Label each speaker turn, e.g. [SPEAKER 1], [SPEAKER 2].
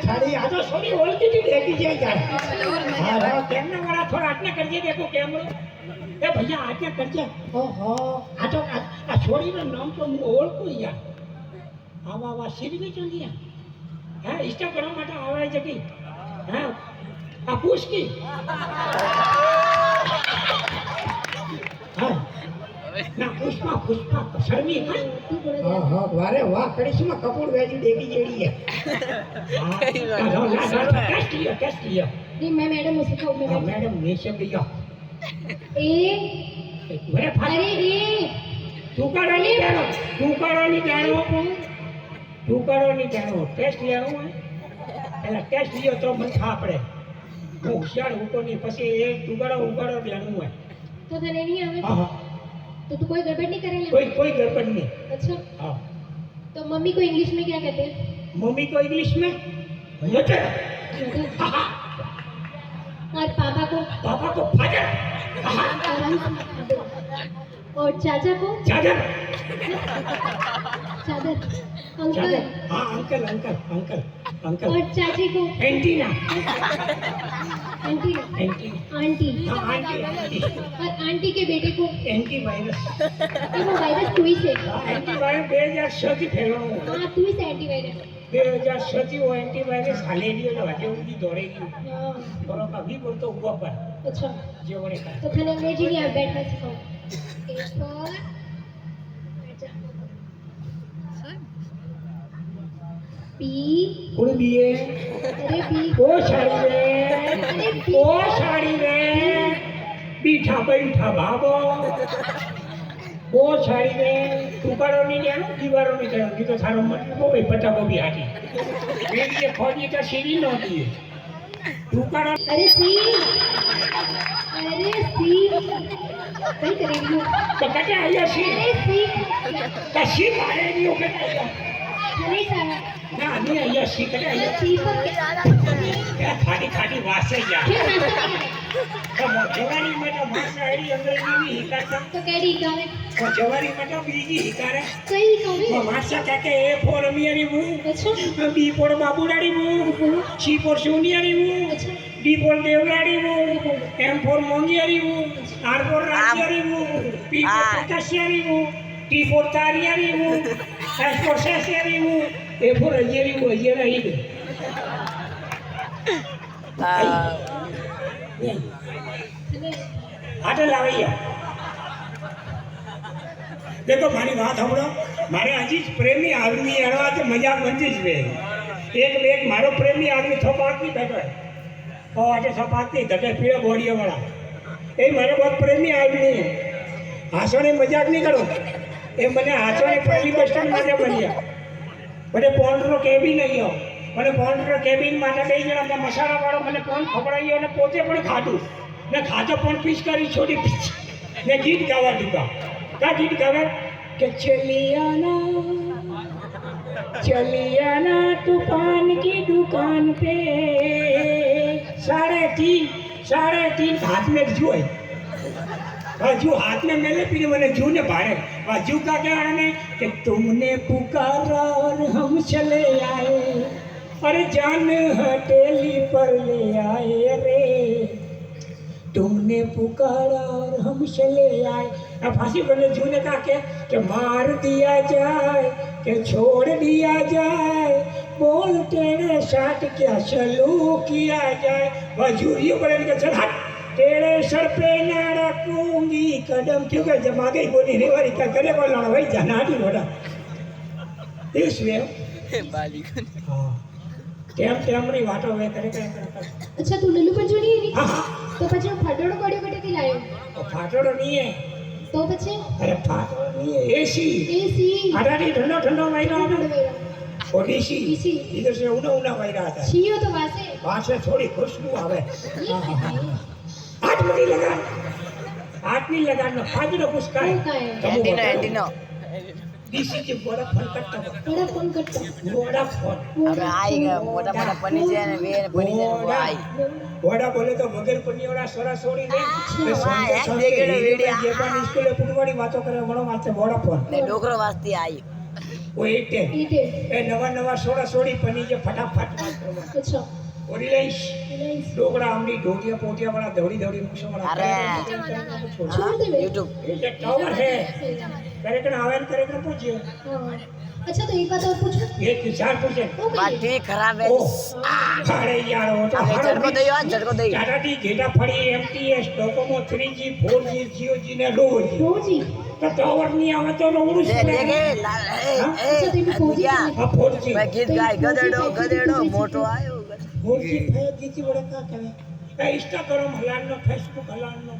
[SPEAKER 1] छाड़ी आ तो सोरी ओळखी थी देखी जाए यार हां कैमरा वाला थोड़ा आज्ञा कर दे देखो कैमरो ए भैया आज्ञा कर दे ओहो आ तो आ छोरी नो नाम तो હું ઓળખું યાર આવા આવા શીરવી ચંદિયા હા ઇન્સ્ટા કરવા માટે આવે છે કે હા આ પૂછકી હા ના પુષ્પા શર્મી હા હા વારે વાહ કડીશમાં કપૂર વેજી દેખી જેડી है टेस्ट लिया
[SPEAKER 2] नहीं मैं मैडम को सिखाऊं मैं
[SPEAKER 1] मैडम नीचे भैया
[SPEAKER 2] ए
[SPEAKER 1] अरे
[SPEAKER 2] अरे ए
[SPEAKER 1] तू करो नहीं जानो टेस्ट लेनो है એટલે ટેસ્ટ लियो तो मन खा पड़े હું હોશિયાર ઉકો નહીં પછી એ ઉગાડો દેવાનું હોય
[SPEAKER 2] तो तने नहीं आवे
[SPEAKER 1] हां
[SPEAKER 2] तो तू कोई गड़बड़ नहीं करेगा
[SPEAKER 1] कोई गड़बड़ नहीं
[SPEAKER 2] अच्छा
[SPEAKER 1] हां
[SPEAKER 2] तो मम्मी को इंग्लिश में क्या कहते हैं
[SPEAKER 1] मम्मी को इंग्लिश में मदर
[SPEAKER 2] और पापा को
[SPEAKER 1] फादर
[SPEAKER 2] और चाचा को
[SPEAKER 1] चादर
[SPEAKER 2] चादर अंकल
[SPEAKER 1] हाँ अंकल
[SPEAKER 2] और चाची को
[SPEAKER 1] एंटीना
[SPEAKER 2] आंटी आंटी
[SPEAKER 1] हाँ आंटी
[SPEAKER 2] और आंटी के बेटे को
[SPEAKER 1] एंटी वायरस
[SPEAKER 2] ये वो वायरस तू ही से
[SPEAKER 1] एंटी वायरस 2006 થી ફેલાણો
[SPEAKER 2] हाँ तू ही से एंटी वायरस
[SPEAKER 1] 2006 થી वो एंटी वायरस हालेरियो जो हटे उनकी दौड़ेगी
[SPEAKER 2] हाँ
[SPEAKER 1] और अभी बोलतो हुआ पर
[SPEAKER 2] अच्छा
[SPEAKER 1] जो बड़े का
[SPEAKER 2] तो खाने अंग्रेजी नहीं आ बैठना सिखाओ एक और पी
[SPEAKER 1] उड़ दिए
[SPEAKER 2] अरे पी
[SPEAKER 1] ओ साड़ी रे बीठा बैठा भागो ओ साड़ी रे टुकड़ो नहीं जानो दीवारों नहीं जानो नहीं तो थारो मतलब वो पता को भी हाथी मेरी ये खोजी का सीढ़ी न दिए टुकड़ो
[SPEAKER 2] अरे सी कहीं करेगी
[SPEAKER 1] तो कहते आया सी
[SPEAKER 2] अरे सी
[SPEAKER 1] कशी मारे नहीं हो कहते
[SPEAKER 2] नहीं सारा
[SPEAKER 1] ना नहीं आया सी कहते आया
[SPEAKER 2] सी पर
[SPEAKER 1] क्या खाटी वासे जा
[SPEAKER 2] फिर नाश्ता
[SPEAKER 1] तो जवानी में तो भाषा एडी अंग्रेजी नहीं हिकाता
[SPEAKER 2] तो कैडी गावे
[SPEAKER 1] तो जवानी में तो बीजी हिकारे
[SPEAKER 2] सही कहूँ
[SPEAKER 1] वो भाषा कहते ए फोर अमियारी मु
[SPEAKER 2] अच्छा
[SPEAKER 1] बी फोर बाबूडाड़ी मु सी फोर सोनियारी मु
[SPEAKER 2] अच्छा
[SPEAKER 1] डी फोर देवराड़ी मु एम फोर मोंगियारी मु आर फोर राजियारी मु पी फोर पचासियारी मु टी फोर तारियारी मु एस फोर सेसियारी मु ए फोर अजियारी मु अजियारा ही आटे लावैया देखो मारी बात हमरो मारे हजी प्रेमी आदमी हरवा तो मजाक बनती ज एक मारो प्रेमी आदमी थपाक नहीं बैठो है और आटे थपाक नहीं धके पीड़ा बोड़िया वाला ए मारो बहुत प्रेमी आदमी है हासोने मजाक नहीं करो ए मने हासोने पहली बस स्टैंड माटे बनिया મને પોન્ડરો કેબિન નહીં હો મને પોન્ડરો કેબિન માટે બે જણા મસાલા વાળો મને કોણ ખવડાવ્યો અને પોતે પણ ખાધું ને ખાધો પણ પિચકારી છોડી ને ગીત ગાવા દીધા કા ગીત ગાવે કે चलियाना तूफान की दुकान पे 3:30 हाथ में जू है जू हाथ में मेले पी मैंने जू ने भाड़े जू का क्या है कि तुमने पुकारा और हम चले आए अरे जान हथेली पर ले आए रे तुमने पुकारा और हम चले आए अब फांसी बोले जू ने कहा कि मार दिया जाए कि छोड़ दिया जाए बोल तेरे साथ क्या सलूक किया जाए वह जू ये बोले कि चल हट तेरे सर पे ना रखूंगी कदम क्योंकि जमा गई बोली रेवारी क्या करे बोला भाई जाना नहीं बोला इसलिए टेम री वाटो वे करे
[SPEAKER 2] अच्छा तू लल्लू पर जो नहीं
[SPEAKER 1] हां
[SPEAKER 2] तो પછી ફાટોડો પડ્યો કટે થી લાયો
[SPEAKER 1] फाटोड़ो नहीं है
[SPEAKER 2] તો પછી
[SPEAKER 1] अरे फाटोड़ो नहीं है एसी
[SPEAKER 2] એસી
[SPEAKER 1] अरे ठंडो वायरा ओडीसी
[SPEAKER 2] एसी
[SPEAKER 1] इधर से उना वायरा आता है
[SPEAKER 2] છીયો તો વાસે
[SPEAKER 1] वहां से थोड़ी खुशबू आवे हाथ में नहीं लगा हाथ नहीं लगाना फाटोड़ो कुछ का
[SPEAKER 3] एंटीनो
[SPEAKER 1] डीसी के बड़ा फोन करता
[SPEAKER 2] બડા ફોન કરતા
[SPEAKER 1] बड़ा फोन
[SPEAKER 3] अब आएगा मोटा पनी से ने वे पनी से वो आई
[SPEAKER 1] बड़ा बोले तो बगैर पनी वाला सोरा सोड़ी नहीं
[SPEAKER 3] वीडियो
[SPEAKER 1] जेपान स्कूल फुटवाड़ी बातों करे बड़ो माथे बड़ा फोन
[SPEAKER 3] ने डोकरो वास्ती आई
[SPEAKER 1] वो एटे
[SPEAKER 2] ઈટે
[SPEAKER 1] ए नवा सोरा सोड़ी पनी जे फटाफट
[SPEAKER 2] अच्छा
[SPEAKER 1] और रिलायंस
[SPEAKER 2] रिलायंस
[SPEAKER 1] डोगरा आमली ढोटिया पोटिया बड़ा दौड़ी दौड़ी मुझसे बड़ा
[SPEAKER 3] अरे।
[SPEAKER 2] छोड़ दे बे।
[SPEAKER 3] YouTube
[SPEAKER 1] ये टावर है करेक्ट आवे करेक्ट पूछिए
[SPEAKER 2] हाँ अच्छा तो एक बात और पूछूं
[SPEAKER 1] ये किसान पूछे
[SPEAKER 2] वो
[SPEAKER 3] बात
[SPEAKER 2] कहिए
[SPEAKER 3] ठीक खराब है
[SPEAKER 1] ओ अरे यार वो तो
[SPEAKER 3] अबे
[SPEAKER 1] हर
[SPEAKER 3] झटको दे यार झटको दे
[SPEAKER 1] टाटा घेटा फड़ी एमटीएस डोकोमो 3G 4G जियोजी ने लोजी
[SPEAKER 2] रोजी
[SPEAKER 1] तो टावर नहीं आवे तो लोगड़ू
[SPEAKER 3] दे
[SPEAKER 1] से
[SPEAKER 3] देगे लाल
[SPEAKER 2] अच्छा तो इन्हें खोजी
[SPEAKER 3] क्या
[SPEAKER 2] करने
[SPEAKER 1] हाँ 4G
[SPEAKER 3] मैं गीत गाय गदेड़ो मोटो आयो
[SPEAKER 1] 4G 5G बड़ा का करे इंस्टाग्राम हलानो फेसबुक हलानो